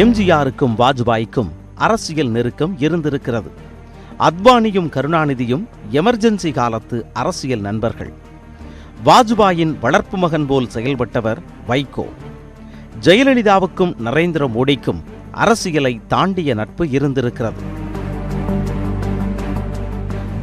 எம்ஜிஆருக்கும் வாஜ்பாய்க்கும் அரசியல் நெருக்கம் இருந்திருக்கிறது. அத்வானியும் கருணாநிதியும் எமர்ஜென்சி காலத்து அரசியல் நண்பர்கள். வாஜ்பாயின் வளர்ப்பு மகன் போல் செயல்பட்டவர் வைகோ. ஜெயலலிதாவுக்கும் நரேந்திர மோடிக்கும் அரசியலை தாண்டிய நட்பு இருந்திருக்கிறது.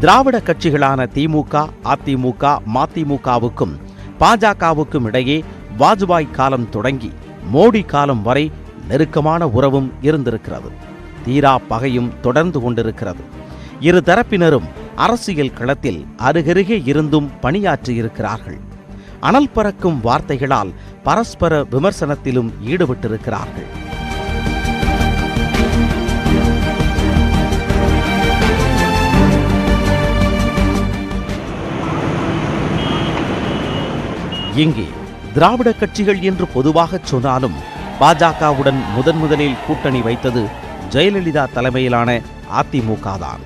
திராவிட கட்சிகளான திமுக, அதிமுக, மதிமுகவுக்கும் பாஜகவுக்கும் இடையே வாஜ்பாய் காலம் தொடங்கி மோடி காலம் வரை நெருக்கமான உறவும் இருந்திருக்கிறது. தீரா பகையும் தொடர்ந்து கொண்டிருக்கிறது. இரு தரப்பினரும் அரசியல் களத்தில் அருகருகே இருந்தும் பணியாற்றியிருக்கிறார்கள். அனல் பறக்கும் வார்த்தைகளால் பரஸ்பர விமர்சனத்திலும் ஈடுபட்டிருக்கிறார்கள். இங்கே திராவிட கட்சிகள் என்று பொதுவாக சொன்னாலும் பாஜகவுடன் முதலில் கூட்டணி வைத்தது ஜெயலலிதா தலைமையிலான அதிமுக தான்.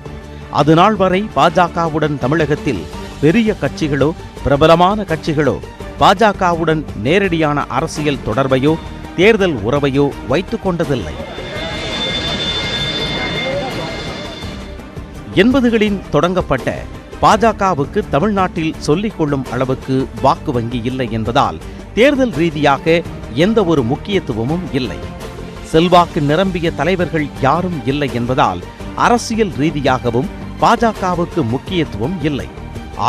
அதுநாள் வரை பாஜகவுடன் தமிழகத்தில் பெரிய கட்சிகளோ பிரபலமான கட்சிகளோ பாஜகவுடன் நேரடியான அரசியல் தொடர்பையோ தேர்தல் உறவையோ வைத்துக் கொண்டதில்லை. 80களின் தொடங்கப்பட்ட பாஜகவுக்கு தமிழ்நாட்டில் சொல்லிக் கொள்ளும் அளவுக்கு வாக்கு வங்கி இல்லை என்பதால் தேர்தல் ரீதியாக எந்த ஒரு முக்கியத்துவமும் இல்லை. செல்வாக்கு நிரம்பிய தலைவர்கள் யாரும் இல்லை என்பதால் அரசியல் ரீதியாகவும் பாஜகவுக்கு முக்கியத்துவம் இல்லை.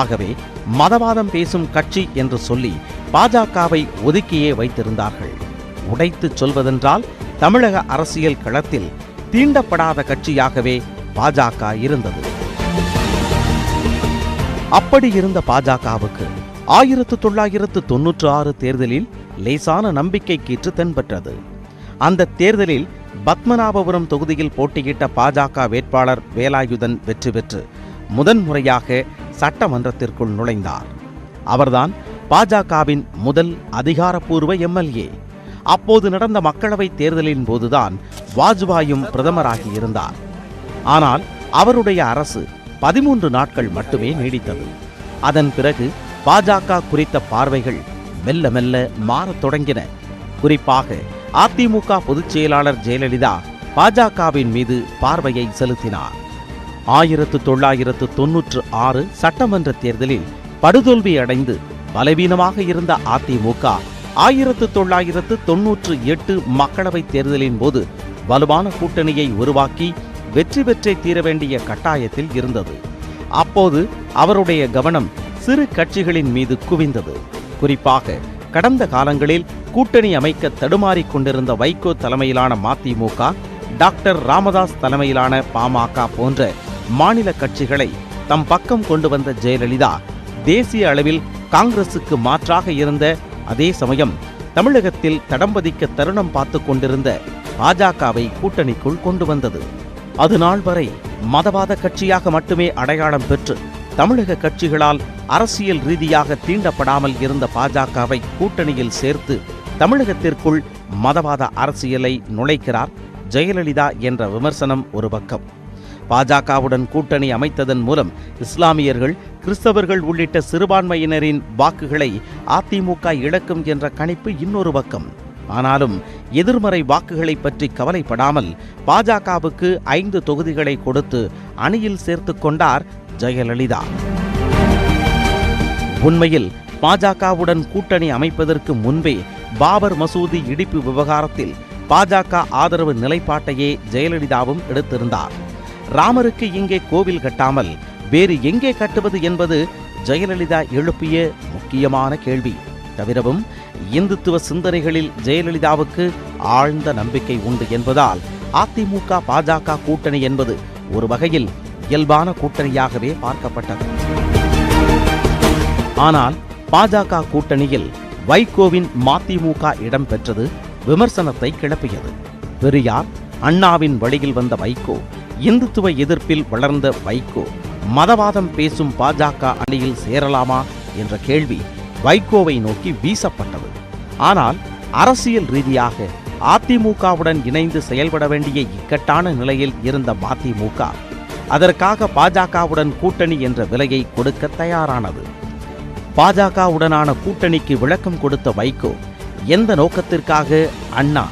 ஆகவே மதவாதம் பேசும் கட்சி என்று சொல்லி பாஜகவை ஒதுக்கியே வைத்திருந்தார்கள். உடைத்துச் சொல்வதென்றால் தமிழக அரசியல் களத்தில் தீண்டப்படாத கட்சியாகவே பாஜக இருந்தது. அப்படி இருந்த பாஜகவுக்கு 1996 தேர்தலில் லேசான நம்பிக்கை கீற்று தென்பட்டது. அந்த தேர்தலில் பத்மநாபபுரம் தொகுதியில் போட்டியிட்ட பாஜக வேட்பாளர் வேலாயுதன் வெற்றி பெற்று முதன்முறையாக சட்டமன்றத்திற்குள் நுழைந்தார். அவர்தான் பாஜகவின் முதல் அதிகாரப்பூர்வ எம்எல்ஏ. அப்போது நடந்த மக்களவைத் தேர்தலின் போதுதான் வாஜ்பாயும் பிரதமராகியிருந்தார். ஆனால் அவருடைய அரசு 13 நாட்கள் மட்டுமே நீடித்தது. அதன் பிறகு பாஜக குறித்த பார்வைகள் மெல்ல மெல்ல மாறத் தொடங்கின. குறிப்பாக அதிமுக பொதுச் செயலாளர் ஜெயலலிதா பாஜகவின் மீது பார்வையை செலுத்தினார். 1996 சட்டமன்ற தேர்தலில் படுதோல்வி அடைந்து பலவீனமாக இருந்த அதிமுக 1998 மக்களவைத் தேர்தலின் போது வலுவான கூட்டணியை உருவாக்கி வெற்றி பெற்றே தீர வேண்டிய கட்டாயத்தில் இருந்தது. அப்போது அவருடைய கவனம் சிறு கட்சிகளின் மீது குவிந்தது. குறிப்பாக கடந்த காலங்களில் கூட்டணி அமைக்க தடுமாறிக் கொண்டிருந்த வைகோ தலைமையிலான மதிமுக, டாக்டர் ராமதாஸ் தலைமையிலான பாமக போன்ற மாநில கட்சிகளை தம் பக்கம் கொண்டு வந்த ஜெயலலிதா தேசிய அளவில் காங்கிரசுக்கு மாற்றாக இருந்த அதே சமயம் தமிழகத்தில் தடம்பதிக்க தருணம் பார்த்து கொண்டிருந்த பாஜகவை கூட்டணிக்குள் கொண்டு வந்தது. அதுநாள் வரை மதவாத கட்சியாக மட்டுமே அடையாளம் பெற்று தமிழக கட்சிகளால் அரசியல் ரீதியாக தீண்டப்படாமல் இருந்த பாஜகவை கூட்டணியில் சேர்த்து தமிழகத்திற்குள் மதவாத அரசியலை நுழைக்கிறார் ஜெயலலிதா என்ற விமர்சனம் ஒரு பக்கம். பாஜகவுடன் கூட்டணி அமைத்ததன் மூலம் இஸ்லாமியர்கள், கிறிஸ்தவர்கள் உள்ளிட்ட சிறுபான்மையினரின் வாக்குகளை அதிமுக இழக்கும் என்ற கணிப்பு இன்னொரு பக்கம். ஆனாலும் எதிர்மறை வாக்குகளை பற்றி கவலைப்படாமல் பாஜகவுக்கு 5 தொகுதிகளை கொடுத்து அணியில் சேர்த்து கொண்டார் ஜெயலலிதா. உண்மையில் பாஜகவுடன் கூட்டணி அமைப்பதற்கு முன்பே பாபர் மசூதி இடிப்பு விவகாரத்தில் பாஜக ஆதரவு நிலைப்பாட்டையே ஜெயலலிதாவும் எடுத்திருந்தார். ராமருக்கு இங்கே கோவில் கட்டாமல் வேறு எங்கே கட்டுவது என்பது ஜெயலலிதா எழுப்பிய முக்கியமான கேள்வி. தவிரவும் இந்துத்துவ சிந்தனைகளில் ஜெயலலிதாவுக்கு ஆழ்ந்த நம்பிக்கை உண்டு என்பதால் அதிமுக பாஜக கூட்டணி என்பது ஒரு வகையில் இயல்பான கூட்டணியாகவே பார்க்கப்பட்டது. ஆனால் பாஜக கூட்டணியில் வைகோவின் மதிமுக இடம் பெற்றது விமர்சனத்தை கிளப்பியது. பெரியார், அண்ணாவின் வழியில் வந்த வைகோ, இந்துத்துவ எதிர்ப்பில் வளர்ந்த வைகோ மதவாதம் பேசும் பாஜக அணியில் சேரலாமா என்ற கேள்வி வைகோவை நோக்கி வீசப்பட்டது. ஆனால் அரசியல் ரீதியாக அதிமுகவுடன் இணைந்து செயல்பட வேண்டிய இக்கட்டான நிலையில் இருந்த மதிமுக அதற்காக பாஜகவுடன் கூட்டணி என்ற விலையை கொடுக்க தயாரானது. பாஜகவுடனான கூட்டணிக்கு விளக்கம் கொடுத்த வைகோ எந்த நோக்கத்திற்காக அண்ணா,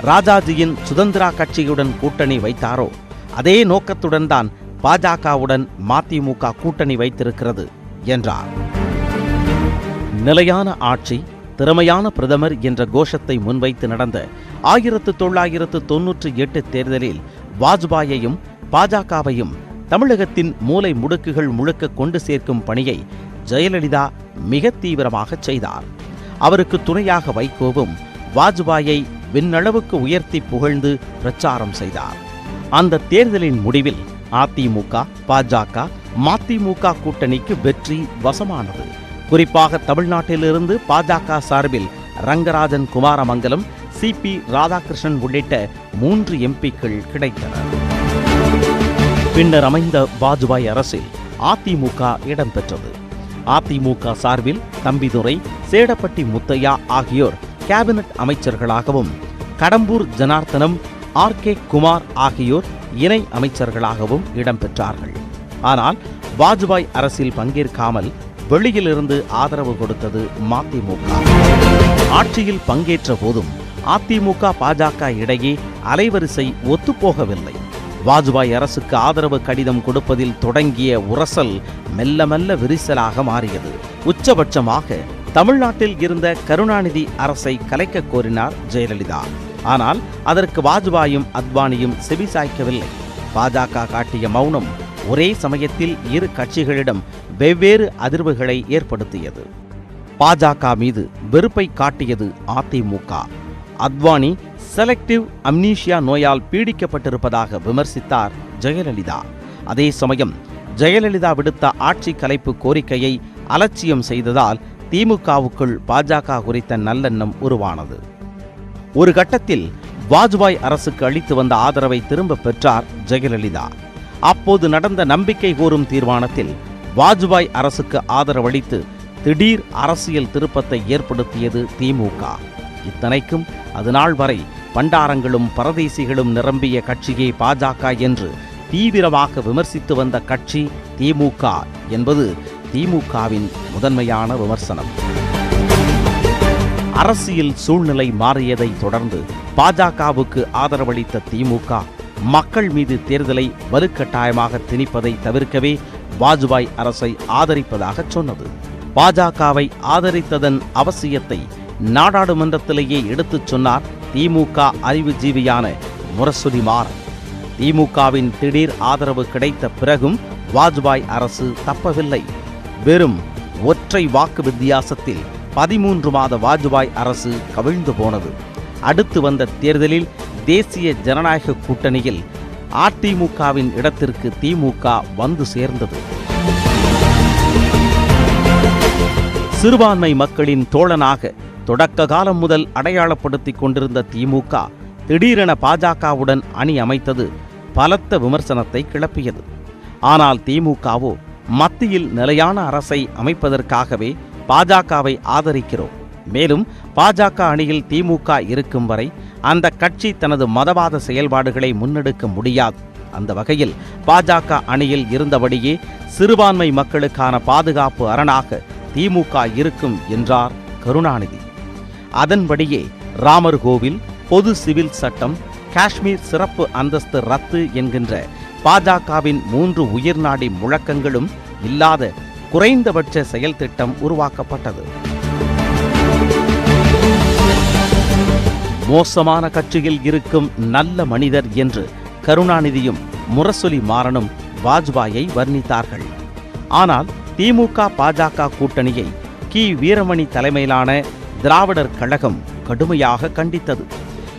ராஜாஜியின் சுதந்திரா கட்சியுடன் கூட்டணி வைத்தாரோ அதே நோக்கத்துடன் தான் பாஜகவுடன் மதிமுக கூட்டணி வைத்திருக்கிறது என்றார். நிலையான ஆட்சி, திறமையான பிரதமர் என்ற கோஷத்தை முன்வைத்து நடந்த 1998 தேர்தலில் வாஜ்பாயையும் பாஜகவையும் தமிழகத்தின் மூலை முடுக்குகள் முழுக்க கொண்டு சேர்க்கும் பணியை ஜெயலலிதா மிக தீவிரமாக செய்தார். அவருக்கு துணையாக வைகோவும் வாஜ்பாயை விண்ணளவுக்கு உயர்த்தி புகழ்ந்து பிரச்சாரம் செய்தார். அந்த தேர்தலின் முடிவில் அதிமுக, பாஜக, மதிமுக கூட்டணிக்கு வெற்றி வசமானது. குறிப்பாக தமிழ்நாட்டிலிருந்து பாஜக சார்பில் ரங்கராஜன் குமாரமங்கலம், சிபி ராதாகிருஷ்ணன் உள்ளிட்ட 3 எம்பிக்கள் கிடைத்தனர். பின்னர் அமைந்த வாஜ்பாய் அரசில் அதிமுக இடம்பெற்றது. அதிமுக சார்பில் தம்பிதுரை, சேடப்பட்டி முத்தையா ஆகியோர் கேபினட் அமைச்சர்களாகவும், கடம்பூர் ஜனார்த்தனம், ஆர்.கே. குமார் ஆகியோர் இணை அமைச்சர்களாகவும் இடம்பெற்றார்கள். ஆனால் வாஜ்பாய் அரசில் பங்கேற்காமல் வெளியிலிருந்து ஆதரவு கொடுத்தது மதிமுக. ஆட்சியில் பங்கேற்ற போதும் அதிமுக, பாஜக இடையே அலைவரிசை ஒத்துப்போகவில்லை. வாஜ்பாய் அரசுக்கு ஆதரவு கடிதம் கொடுப்பதில் தொடங்கிய உரசல் மெல்ல மெல்ல விரிசலாக மாறியது. உச்சபட்சமாக தமிழ்நாட்டில் இருந்த கருணாநிதி அரசை கலைக்க கோரினார் ஜெயலலிதா. ஆனால் அதற்கு வாஜ்பாயும் அத்வானியும் செவிசாய்க்கவில்லை. பாஜக காட்டிய மௌனம் ஒரே சமயத்தில் இரு கட்சிகளிடம் வெவ்வேறு அதிர்வுகளை ஏற்படுத்தியது. பாஜக மீது வெறுப்பை காட்டியது அதிமுக. அத்வானி செலக்டிவ் அம்னீஷியா நோயால் பீடிக்கப்பட்டிருப்பதாக விமர்சித்தார் ஜெயலலிதா. அதே சமயம் ஜெயலலிதா விடுத்த ஆட்சி கலைப்பு கோரிக்கையை அலட்சியம் செய்ததால் திமுகவுக்குள் பாஜக குறித்த நல்லெண்ணம் உருவானது. ஒரு கட்டத்தில் வாஜ்பாய் அரசுக்கு அளித்து வந்த ஆதரவை திரும்ப பெற்றார் ஜெயலலிதா. அப்போது நடந்த நம்பிக்கை கோரும் தீர்மானத்தில் வாஜ்பாய் அரசுக்கு ஆதரவளித்து திடீர் அரசியல் திருப்பத்தை ஏற்படுத்தியது திமுக. இத்தனைக்கும் அதுநாள் வரை பண்டாரங்களும் பரதேசிகளும் நிரம்பிய கட்சியே பாஜக என்று தீவிரமாக விமர்சித்து வந்த கட்சி திமுக என்பது திமுகவின் முதன்மையான விமர்சனம். அரசியல் சூழ்நிலை மாறியதை தொடர்ந்து பாஜகவுக்கு ஆதரவளித்த திமுக மக்கள் மீது தேர்தலை வலுக்கட்டாயமாக திணிப்பதை தவிர்க்கவே வாஜ்பாய் அரசை ஆதரிப்பதாக சொன்னது. பாஜகவை ஆதரித்ததன் அவசியத்தை நாடாளுமன்றத்திலேயே எடுத்துச் சொன்னார் திமுக அறிவுஜீவியான முரசொலி மாறன். திமுகவின் திடீர் ஆதரவு கிடைத்த பிறகும் வாஜ்பாய் அரசு தப்பவில்லை. வெறும் ஒற்றை வாக்கு வித்தியாசத்தில் 13 மாத வாஜ்பாய் அரசு கவிழ்ந்து போனது. அடுத்து வந்த தேர்தலில் தேசிய ஜனநாயக கூட்டணியில் அதிமுகவின் இடத்திற்கு திமுக வந்து சேர்ந்தது. சிறுபான்மை மக்களின் தோழனாக தொடக்க காலம் முதல் அடையாளப்படுத்திக் கொண்டிருந்த திமுக திடீரென பாஜகவுடன் அணி அமைத்தது பலத்த விமர்சனத்தை கிளப்பியது. ஆனால் திமுகவோ மத்தியில் நிலையான அரசை அமைப்பதற்காகவே பாஜகவை ஆதரிக்கிறோம். மேலும் பாஜக அணியில் திமுக இருக்கும் வரை அந்த கட்சி தனது மதவாத செயல்பாடுகளை முன்னெடுக்க முடியாது. அந்த வகையில் பாஜக அணியில் இருந்தபடியே சிறுபான்மை மக்களுக்கான பாதுகாப்பு அரணாக திமுக இருக்கும் என்றார் கருணாநிதி. அதன்படியே ராமர் கோவில், பொது சிவில் சட்டம், காஷ்மீர் சிறப்பு அந்தஸ்து ரத்து என்கின்ற பாஜகவின் 3 உயிர்நாடி முழக்கங்களும் இல்லாத குறைந்தபட்ச செயல் திட்டம் உருவாக்கப்பட்டது. மோசமான கட்சியில் இருக்கும் நல்ல மனிதர் என்று கருணாநிதியும் முரசொலி மாறனும் வாஜ்பாயை வர்ணித்தார்கள். ஆனால் திமுக பாஜக கூட்டணியை கி. வீரமணி தலைமையிலான திராவிடர் கழகம் கடுமையாக கண்டித்தது.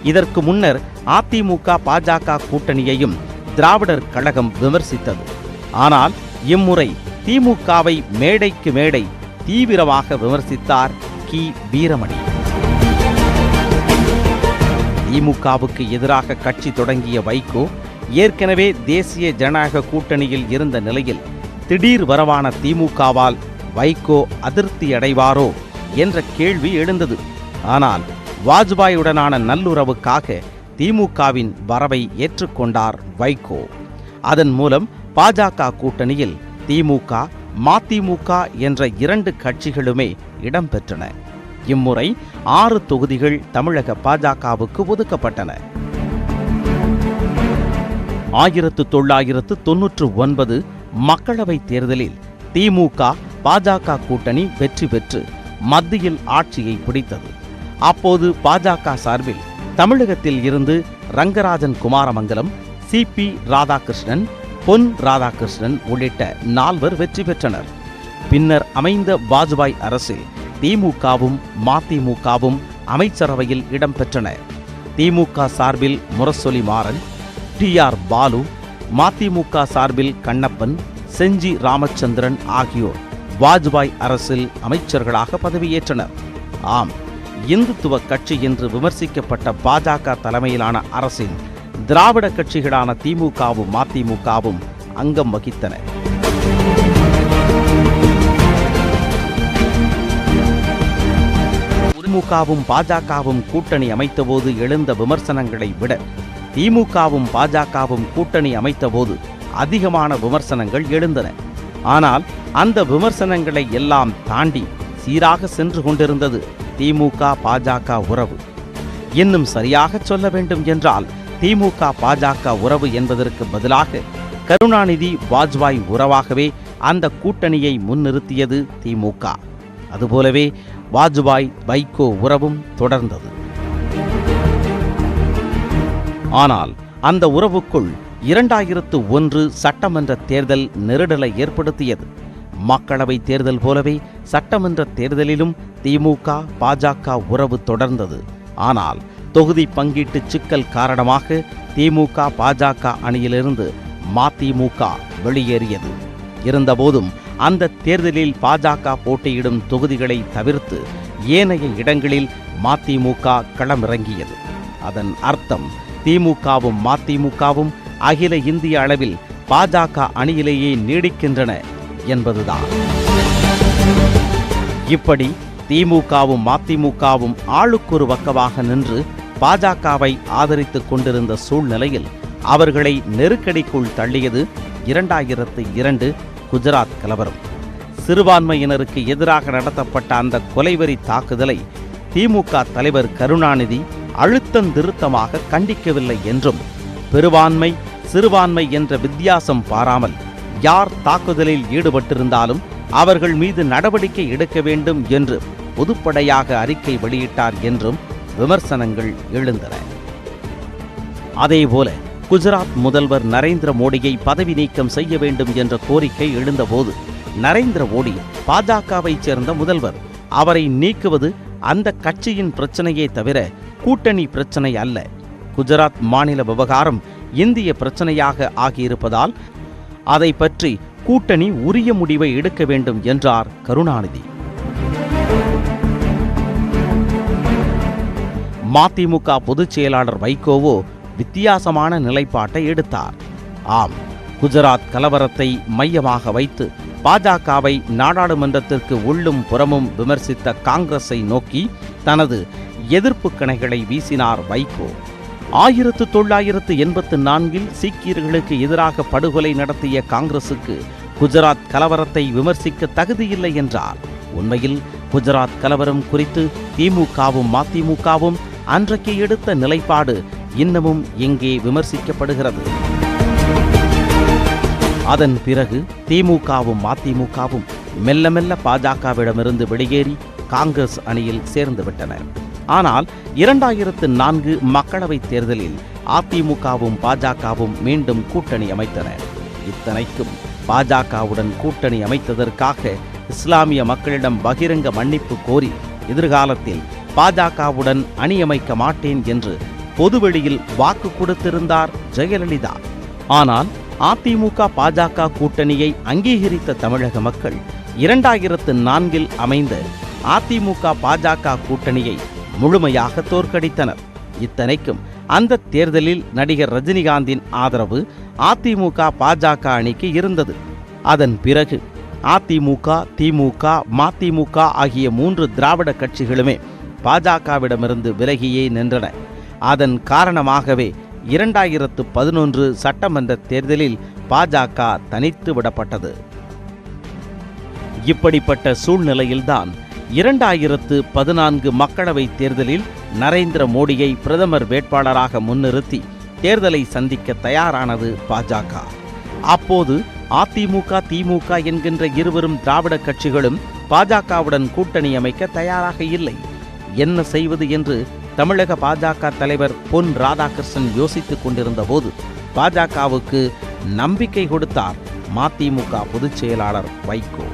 இதற்கு முன்னர் அதிமுக பாஜக கூட்டணியையும் திராவிடர் கழகம் விமர்சித்தது. ஆனால் இம்முறை திமுகவை மேடைக்கு மேடை தீவிரமாக விமர்சித்தார் கி. வீரமணி. திமுகவுக்கு எதிராக கட்சி தொடங்கிய வைகோ ஏற்கனவே தேசிய ஜனநாயக கூட்டணியில் இருந்த நிலையில் திடீர் வரவான திமுகவால் வைகோ அதிருப்தியடைவாரோ என்ற கேள்வி எழுந்தது. ஆனால் வாஜ்பாயுடனான நல்லுறவுக்காக திமுகவின் வரவை ஏற்றுக்கொண்டார் வைகோ. அதன் மூலம் பாஜக கூட்டணியில் திமுக, மதிமுக என்ற 2 கட்சிகளுமே இடம்பெற்றன. இம்முறை 6 தொகுதிகள் தமிழக பாஜகவுக்கு ஒதுக்கப்பட்டன. 1999 மக்களவைத் தேர்தலில் திமுக பாஜக கூட்டணி வெற்றி பெற்று மத்தியில் ஆட்சியை பிடித்தது. அப்போது பாஜக சார்பில் தமிழகத்தில் இருந்து ரங்கராஜன் குமாரமங்கலம், சி.பி. ராதாகிருஷ்ணன், பொன் ராதாகிருஷ்ணன் உள்ளிட்ட 4 வெற்றி பெற்றனர். பின்னர் அமைந்த வாஜ்பாய் அரசில் திமுகவும் மதிமுகவும் அமைச்சரவையில் இடம்பெற்றன. திமுக சார்பில் முரசொலி மாறன், டி.ஆர். பாலு, மதிமுக சார்பில் கண்ணப்பன், செஞ்சி ராமச்சந்திரன் ஆகியோர் வாஜ்பாய் அரசில் அமைச்சர்களாக பதவியேற்றனர். ஆம், இந்துத்துவ கட்சி என்று விமர்சிக்கப்பட்ட பாஜக தலைமையிலான அரசின் திராவிட கட்சிகளான திமுகவும் மதிமுகவும் அங்கம் வகித்தன. திமுகவும் பாஜகவும் கூட்டணி அமைத்தபோது எழுந்த விமர்சனங்களை விட திமுகவும் பாஜகவும் கூட்டணி அமைத்தபோது அதிகமான விமர்சனங்கள் எழுந்தன. ஆனால் அந்த விமர்சனங்களை எல்லாம் தாண்டி சீராக சென்று கொண்டிருந்தது திமுக பாஜக உறவு. இன்னும் சரியாக சொல்ல வேண்டும் என்றால் திமுக பாஜக உறவு என்பதற்கு பதிலாக கருணாநிதி வாஜ்பாய் உறவாகவே அந்த கூட்டணியை முன்னிறுத்தியது திமுக. அதுபோலவே வாஜ்பாய் வைகோ உறவும் தொடர்ந்தது. ஆனால் அந்த உறவுக்குள் 2001 சட்டமன்ற தேர்தல் நெருடலை ஏற்படுத்தியது. மக்களவை தேர்தல் போலவே சட்டமன்ற தேர்தலிலும் திமுக பாஜக உறவு தொடர்ந்தது. ஆனால் தொகுதி பங்கீட்டு சிக்கல் காரணமாக திமுக பாஜக அணியிலிருந்து மதிமுக வெளியேறியது. இருந்தபோதும் அந்த தேர்தலில் பாஜக போட்டியிடும் தொகுதிகளை தவிர்த்து ஏனைய இடங்களில் மதிமுக களமிறங்கியது. அதன் அர்த்தம் திமுகவும் மதிமுகவும் அகில இந்திய அளவில் பாஜக அணியிலேயே நீடிக்கின்றன என்பதுதான். இப்படி திமுகவும் மதிமுகவும் ஆளுக்கொரு பக்கமாக நின்று பாஜகவை ஆதரித்துக் கொண்டிருந்த சூழ்நிலையில் அவர்களை நெருக்கடிக்குள் தள்ளியது 2002 குஜராத் கலவரம். சிறுபான்மையினருக்கு எதிராக நடத்தப்பட்ட அந்த கொலைவெறி தாக்குதலை திமுக தலைவர் கருணாநிதி அழுத்தந்திருத்தமாக கண்டிக்கவில்லை என்றும், பெரும்பான்மை சிறுபான்மை என்ற வித்தியாசம் பாராமல் யார் தாக்குதலில் ஈடுபட்டிருந்தாலும் அவர்கள் மீது நடவடிக்கை எடுக்க வேண்டும் என்று பொதுப்படையாக அறிக்கை வெளியிட்டார் என்றும் விமர்சனங்கள் எழுந்தன. அதேபோல குஜராத் முதல்வர் நரேந்திர மோடியை பதவி நீக்கம் செய்ய வேண்டும் என்ற கோரிக்கை எழுந்தபோது நரேந்திர மோடி பாஜகவைச் சேர்ந்த முதல்வர். அவரை நீக்குவது அந்த கட்சியின் பிரச்சனையே தவிர கூட்டணி பிரச்சனை அல்ல. குஜராத் மாநில விவகாரம் இந்திய பிரச்சனையாக ஆகியிருப்பதால் அதை பற்றி கூட்டணி உரிய முடிவை எடுக்க வேண்டும் என்றார் கருணாநிதி. மதிமுக பொதுச் செயலாளர் வைகோவோ வித்தியாசமான நிலைப்பாட்டை எடுத்தார். ஆம், குஜராத் கலவரத்தை மையமாக வைத்து பாஜகவை நாடாளுமன்றத்திற்கு உள்ளும் புறமும் விமர்சித்த காங்கிரஸை நோக்கி தனது எதிர்ப்பு கணைகளை வீசினார் வைகோ. 1984 சீக்கியர்களுக்கு எதிராக படுகொலை நடத்திய காங்கிரசுக்கு குஜராத் கலவரத்தை விமர்சிக்க தகுதியில்லை என்றார். உண்மையில் குஜராத் கலவரம் குறித்து திமுகவும் மதிமுகவும் அன்றைக்கு எடுத்த நிலைப்பாடு இன்னமும் எங்கே விமர்சிக்கப்படுகிறது. அதன் பிறகு திமுகவும் மதிமுகவும் மெல்ல மெல்ல பாஜகவிடமிருந்து வெளியேறி காங்கிரஸ் அணியில் சேர்ந்துவிட்டன. ஆனால் 2004 மக்களவைத் தேர்தலில் அதிமுகவும் பாஜகவும் மீண்டும் கூட்டணி அமைத்தன. இத்தனைக்கும் பாஜகவுடன் கூட்டணி அமைத்ததற்காக இஸ்லாமிய மக்களிடம் பகிரங்க மன்னிப்பு கோரி எதிர்காலத்தில் பாஜகவுடன் அணி அமைக்க மாட்டேன் என்று பொதுவெளியில் வாக்கு கொடுத்திருந்தார் ஜெயலலிதா. ஆனால் அதிமுக பாஜக கூட்டணியை அங்கீகரித்த தமிழக மக்கள் 2004 அமைந்த அதிமுக பாஜக கூட்டணியை முழுமையாக தோற்கடித்தனர். இத்தனைக்கும் அந்த தேர்தலில் நடிகர் ரஜினிகாந்தின் ஆதரவு அதிமுக பாஜக அணிக்கு இருந்தது. அதன் பிறகு அதிமுக, திமுக, மதிமுக ஆகிய 3 திராவிட கட்சிகளுமே பாஜகவிடமிருந்து விலகியே நின்றன. அதன் காரணமாகவே 2011 சட்டமன்ற தேர்தலில் பாஜக தனித்து விடப்பட்டது. இப்படிப்பட்ட சூழ்நிலையில்தான் 2014 மக்களவைத் தேர்தலில் நரேந்திர மோடியை பிரதமர் வேட்பாளராக முன்னிறுத்தி தேர்தலை சந்திக்க தயாரானது பாஜக. அப்போது அதிமுக, திமுக என்கின்ற இருவரும் திராவிட கட்சிகளும் பாஜகவுடன் கூட்டணி அமைக்க தயாராக இல்லை. என்ன செய்வது என்று தமிழக பாஜக தலைவர் பொன் ராதாகிருஷ்ணன் யோசித்துக் கொண்டிருந்த போது பாஜகவுக்கு நம்பிக்கை கொடுத்தார் மதிமுக பொதுச் செயலாளர் வைகோ.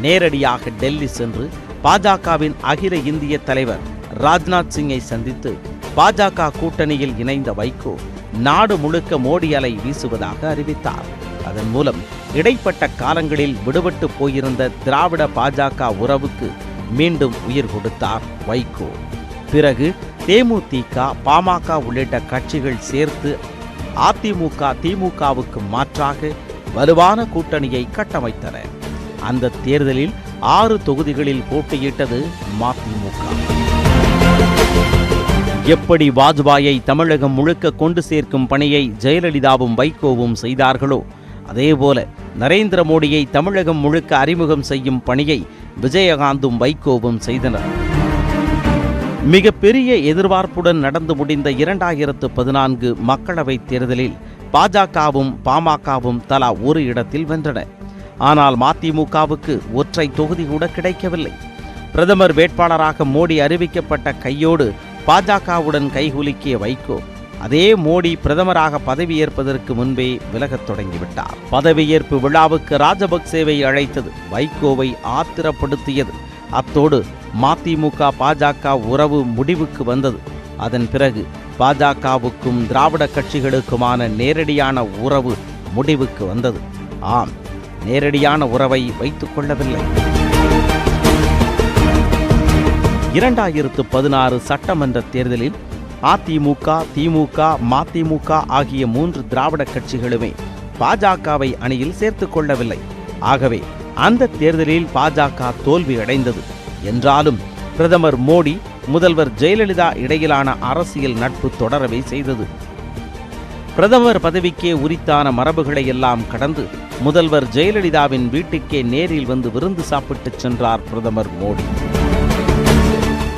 நேரடியாக டெல்லி சென்று பாஜகவின் அகில இந்திய தலைவர் ராஜ்நாத் சிங்கை சந்தித்து பாஜக கூட்டணியில் இணைந்த வைகோ நாடு முழுக்க மோடி அலை வீசுவதாக அறிவித்தார். அதன் மூலம் இடைப்பட்ட காலங்களில் விடுபட்டு போயிருந்த திராவிட பாஜக உறவுக்கு மீண்டும் உயிர் கொடுத்தார் வைகோ. பிறகு தேமுதிக, பாமக உள்ளிட்ட கட்சிகள் சேர்த்து அதிமுக, திமுகவுக்கு மாற்றாக வலுவான கூட்டணியை கட்டமைத்தன. அந்த தேர்தலில் 6 தொகுதிகளில் போட்டியிட்டது மதிமுக. எப்படி வாஜ்பாயை தமிழகம் முழுக்க கொண்டு சேர்க்கும் பணியை ஜெயலலிதாவும் வைகோவும் செய்தார்களோ, அதேபோல நரேந்திர மோடியை தமிழகம் முழுக்க அறிமுகம் செய்யும் பணியை விஜயகாந்தும் வைகோவும் செய்தனர். மிகப்பெரிய எதிர்பார்ப்புடன் நடந்து முடிந்த 2014 மக்களவைத் தேர்தலில் பாஜகவும் பாமகவும் தலா ஒரு இடத்தில் வென்றன. ஆனால் மதிமுகவுக்கு ஒற்றை தொகுதி கூட கிடைக்கவில்லை. பிரதமர் வேட்பாளராக மோடி அறிவிக்கப்பட்ட கையோடு பாஜகவுடன் கைகுலுக்கிய வைகோ அதே மோடி பிரதமராக பதவியேற்பதற்கு முன்பே விலகத் தொடங்கிவிட்டார். பதவியேற்பு விழாவுக்கு ராஜபக்சேவை அழைத்தது வைகோவை ஆத்திரப்படுத்தியது. அத்தோடு மதிமுக பாஜக உறவு முடிவுக்கு வந்தது. அதன் பிறகு பாஜகவுக்கும் திராவிட கட்சிகளுக்குமான நேரடியான உறவு முடிவுக்கு வந்தது. ஆம், நேரடியான உறவை வைத்துக் கொள்ளவில்லை. 2016 சட்டமன்ற தேர்தலில் அதிமுக, திமுக, மதிமுக ஆகிய 3 திராவிட கட்சிகளுமே பாஜகவை அணியில் சேர்த்துக் கொள்ளவில்லை. ஆகவே அந்த தேர்தலில் பாஜக தோல்வி அடைந்தது. என்றாலும் பிரதமர் மோடி, முதல்வர் ஜெயலலிதா இடையிலான அரசியல் நட்பு தொடரவே செய்தது. பிரதமர் பதவிக்கே உரித்தான மரபுகளை எல்லாம் கடந்து முதல்வர் ஜெயலலிதாவின் வீட்டுக்கே நேரில் வந்து விருந்து சாப்பிட்டுச் சென்றார் பிரதமர் மோடி.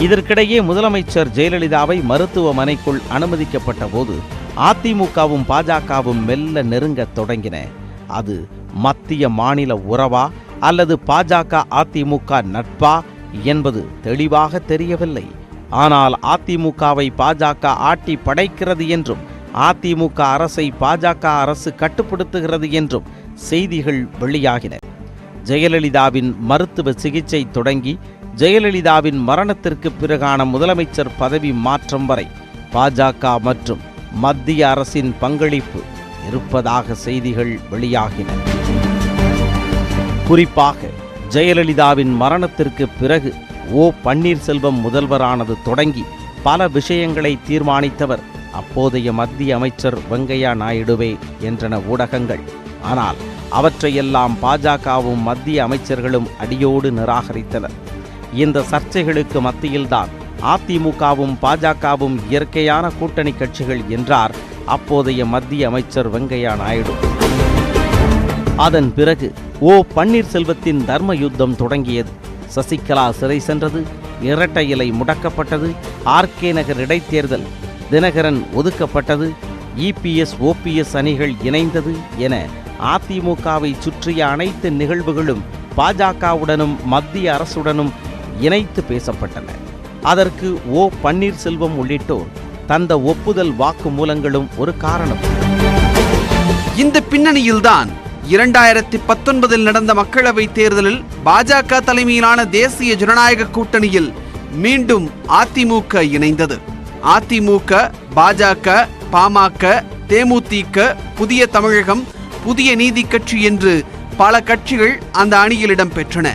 இதற்கிடையே முதலமைச்சர் ஜெயலலிதாவை மருத்துவமனைக்குள் அனுமதிக்கப்பட்ட போது அதிமுகவும் பாஜகவும் மெல்ல நெருங்கத் தொடங்கின. அது மத்திய மாநில உறவா அல்லது பாஜக அதிமுக நட்பா என்பது தெளிவாக தெரியவில்லை. ஆனால் அதிமுகவை பாஜக ஆட்டி படைக்கிறது என்றும் அதிமுக அரசை பாஜக அரசு கட்டுப்படுத்துகிறது என்றும் செய்திகள் வெளியாகின. ஜெயலலிதாவின் மருத்துவ சிகிச்சை தொடங்கி ஜெயலலிதாவின் மரணத்திற்கு பிறகான முதலமைச்சர் பதவி மாற்றம் வரை பாஜக மற்றும் மத்திய அரசின் பங்களிப்பு இருப்பதாக செய்திகள் வெளியாகின. குறிப்பாக ஜெயலலிதாவின் மரணத்திற்கு பிறகு ஓ பன்னீர்செல்வம் முதல்வரானது தொடங்கி பல விஷயங்களை தீர்மானித்தவர் அப்போதைய மத்திய அமைச்சர் வெங்கையா நாயுடுவே என்றன ஊடகங்கள். ஆனால் அவற்றையெல்லாம் பாஜகவும் மத்திய அமைச்சர்களும் அடியோடு நிராகரித்தனர். இந்த சர்ச்சைகளுக்கு மத்தியில்தான் அதிமுகவும் பாஜகவும் இயற்கையான கூட்டணி கட்சிகள் என்றார் அப்போதைய மத்திய அமைச்சர் வெங்கையா நாயுடு. அதன் பிறகு ஓ பன்னீர்செல்வத்தின் தர்ம யுத்தம் தொடங்கியது. சசிகலா சிறை சென்றது, இரட்டை இலை முடக்கப்பட்டது, RK நகர் இடைத்தேர்தல், தினகரன் ஒதுக்கப்பட்டது, EPS OPS அணிகள் இணைந்தது என அதிமுகவை சுற்றிய அனைத்து நிகழ்வுகளும் பாஜகவுடனும் மத்திய அரசுடனும் இணைத்து பேசப்பட்டன. அதற்கு ஓ பன்னீர்செல்வம் உள்ளிட்டோர் தந்த ஒப்புதல் வாக்குமூலங்களும் ஒரு காரணம். இந்த பின்னணியில்தான் 2019 நடந்த மக்களவைத் தேர்தலில் பாஜக தலைமையிலான தேசிய ஜனநாயக கூட்டணியில் மீண்டும் அதிமுக இணைந்தது. அதிமுக, பாஜக, பாமக, தேமுதிக, புதிய தமிழகம், புதிய நீதி கட்சி என்று பல கட்சிகள் அந்த அணியில் இடம் பெற்றன.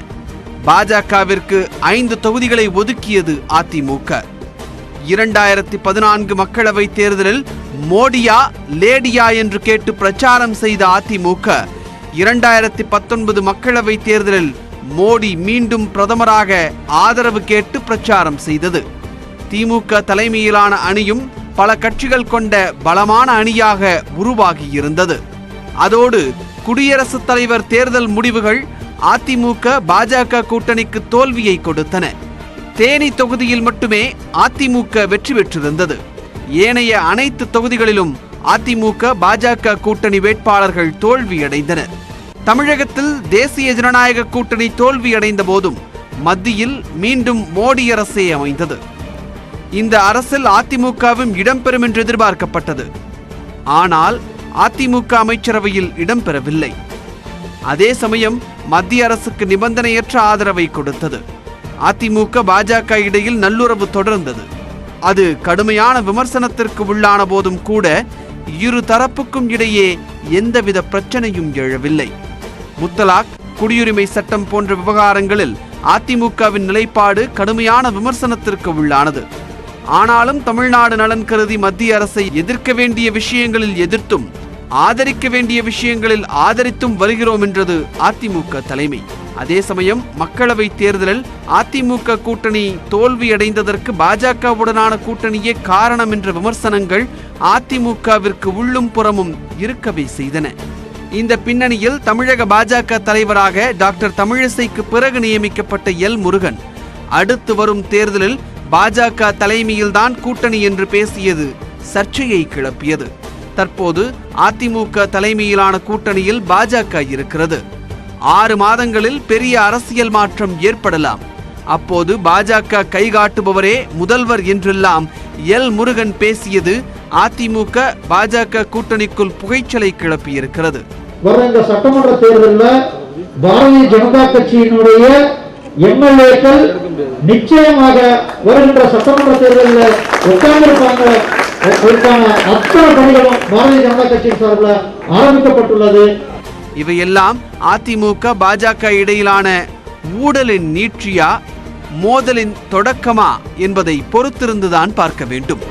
பாஜகவிற்கு 5 தொகுதிகளை ஒதுக்கியது அதிமுக. 2014 மக்களவைத் தேர்தலில் மோடியா லேடியா என்று கேட்டு பிரச்சாரம் செய்த அதிமுக 2019 மக்களவைத் தேர்தலில் மோடி மீண்டும் பிரதமராக ஆதரவு கேட்டு பிரச்சாரம் செய்தது. திமுக தலைமையிலான அணியும் பல கட்சிகள் கொண்ட பலமான அணியாக உருவாகியிருந்தது. அதோடு குடியரசுத் தலைவர் தேர்தல் முடிவுகள் அதிமுக பாஜக கூட்டணிக்கு தோல்வியை கொடுத்தன. தேனி தொகுதியில் மட்டுமே அதிமுக வெற்றி பெற்றிருந்தது. ஏனைய அனைத்து தொகுதிகளிலும் அதிமுக பாஜக கூட்டணி வேட்பாளர்கள் தோல்வியடைந்தனர். தமிழகத்தில் தேசிய ஜனநாயக கூட்டணி தோல்வியடைந்த போதும் மத்தியில் மீண்டும் மோடி அரசே அமைந்தது. இந்த அரசில் அதிமுகவும் இடம்பெறும் என்று எதிர்பார்க்கப்பட்டது. ஆனால் அதிமுக அமைச்சரவையில் இடம்பெறவில்லை. அதே சமயம் மத்திய அரசுக்கு நிபந்தனையற்ற ஆதரவை கொடுத்தது. அதிமுக பாஜக இடையில் நல்லுறவு தொடர்ந்தது. அது கடுமையான விமர்சனத்திற்கு உள்ளான போதும் கூட இரு தரப்புக்கும் இடையே எந்தவித பிரச்சனையும் எழவில்லை. முத்தலாக், குடியுரிமை சட்டம் போன்ற விவகாரங்களில் அதிமுகவின் நிலைப்பாடு கடுமையான விமர்சனத்திற்கு உள்ளானது. ஆனாலும் தமிழ்நாடு நலன் கருதி மத்திய அரசை எதிர்க்க வேண்டிய விஷயங்களில் எதிர்த்தும் ஆதரிக்க வேண்டிய விஷயங்களில் ஆதரித்தும் வருகிறோம் என்றது அதிமுக தலைமை. அதே சமயம் மக்களவை தேர்தலில் அதிமுக கூட்டணி தோல்வியடைந்ததற்கு பாஜகவுடனான கூட்டணியே காரணம் என்ற விமர்சனங்கள் அதிமுகவிற்கு உள்ளும் புறமும் இருக்கவே செய்தன. இந்த பின்னணியில் தமிழக பாஜக தலைவராக டாக்டர் தமிழிசைக்கு பிறகு நியமிக்கப்பட்ட எல் முருகன் அடுத்து வரும் தேர்தலில் பாஜக தலைமையில்தான் கூட்டணி என்று பேசியது சர்ச்சையை கிளப்பியது. தற்போது அதிமுக தலைமையிலான கூட்டணியில் பாஜக இருக்கிறது. 6 மாதங்களில் பெரிய அரசியல் மாற்றம் ஏற்படலாம். அப்போது பாஜக கைகாட்டுபவரே முதல்வர் என்றெல்லாம் எல் முருகன் பேசியது அதிமுக பாஜக கூட்டணிக்குள் புகைச்சலை கிளப்பியிருக்கிறது. வருகின்ற சட்டமன்ற தேர்தலில் பாரதிய ஜனதா கட்சியினுடைய எம்எல்ஏக்கள் நிச்சயமாக வருகின்ற சட்டமன்ற தேர்தலில் உட்கார்ந்திருப்பாங்க. அத்தனை பணிகளும் பாரதிய ஜனதா கட்சியின் சார்பில் ஆரம்பிக்கப்பட்டுள்ளது. இவையெல்லாம் அதிமுக பாஜக இடையிலான ஊழலின் நீட்சியா, மோதலின் தொடக்கமா என்பதை பொறுத்திருந்துதான் பார்க்க வேண்டும்.